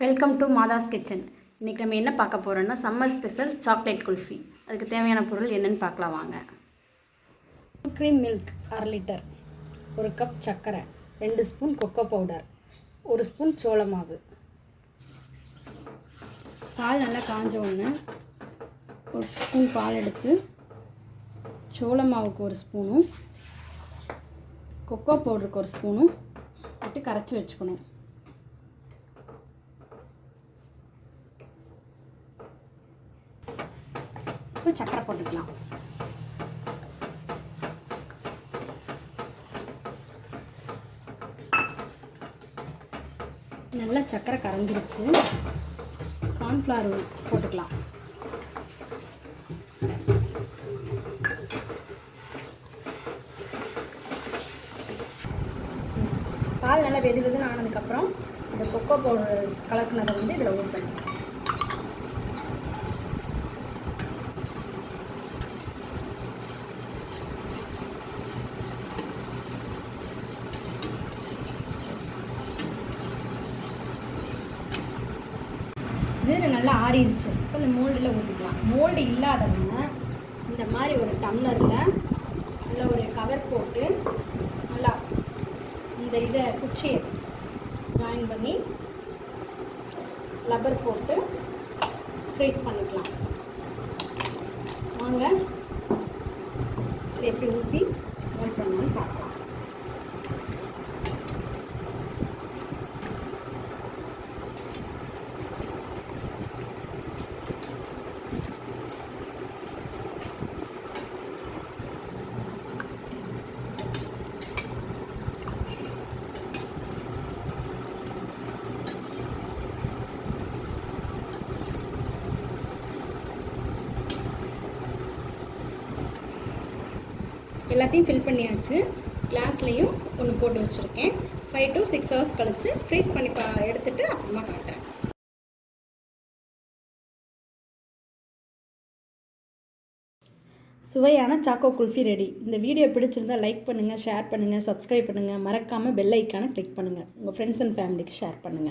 Welcome to மாதாஸ் kitchen. இன்றைக்கி நம்ம என்ன பார்க்க போகிறோன்னா சம்மர் ஸ்பெஷல் சாக்லேட் குல்ஃபி. அதுக்கு தேவையான பொருள் என்னென்னு பார்க்கலாம் வாங்க. க்ரீம் மில்க் 1/2 லிட்டர், 1 கப் சர்க்கரை, 2 ஸ்பூன் கொக்கோ பவுடர், 1 ஸ்பூன் சோள மாவு. பால் நல்லா காஞ்ச உடனே 1 ஸ்பூன் பால் எடுத்து சோள மாவுக்கு 1 ஸ்பூனும் கொக்கோ பவுடருக்கு 1 ஸ்பூனும் விட்டு கரைச்சி வச்சுக்கணும். இப்போ சர்க்கரை போட்டுக்கலாம். நல்லா சர்க்கரை கரைஞ்சிருச்சு. கார்ன்ஃப்ளவர் போட்டுக்கலாம். பால் நல்லா வெதுன்னு ஆனதுக்கப்புறம் இந்த கொக்கோ பவுடர் கலக்குனதை இதில் ஊற்றணும். இது நல்லா ஆறிடுச்சு. இப்போ இந்த மோல்டில் ஊற்றிக்கலாம். மோல்டு இல்லாதவங்க இந்த மாதிரி ஒரு டம்ளரில் நல்லா ஒரு கவர் போட்டு நல்லா இந்த குச்சியை ஜாயின் பண்ணி லப்பர் போட்டு ஃப்ரீஸ் பண்ணிக்கலாம். வாங்க இதை எப்படி ஊற்றி மோல்ட் பண்ணணும்னு பார்க்கலாம். எல்லாத்தையும் ஃபில் பண்ணியாச்சு. கிளாஸ்லேயும் ஒன்று போட்டு வச்சுருக்கேன். 5 to 6 hours கழித்து ஃப்ரீஸ் பண்ணி எடுத்துகிட்டு அப்புறமா காட்டுறேன். சுவையான சாக்கோ குல்ஃபி ரெடி. இந்த வீடியோ பிடிச்சிருந்தால் லைக் பண்ணுங்கள், ஷேர் பண்ணுங்கள், சப்ஸ்கிரைப் பண்ணுங்கள். மறக்காமல் பெல் ஐக்கானை கிளிக் பண்ணுங்கள். உங்கள் ஃப்ரெண்ட்ஸ் அண்ட் ஃபேமிலிக்கு ஷேர் பண்ணுங்கள்.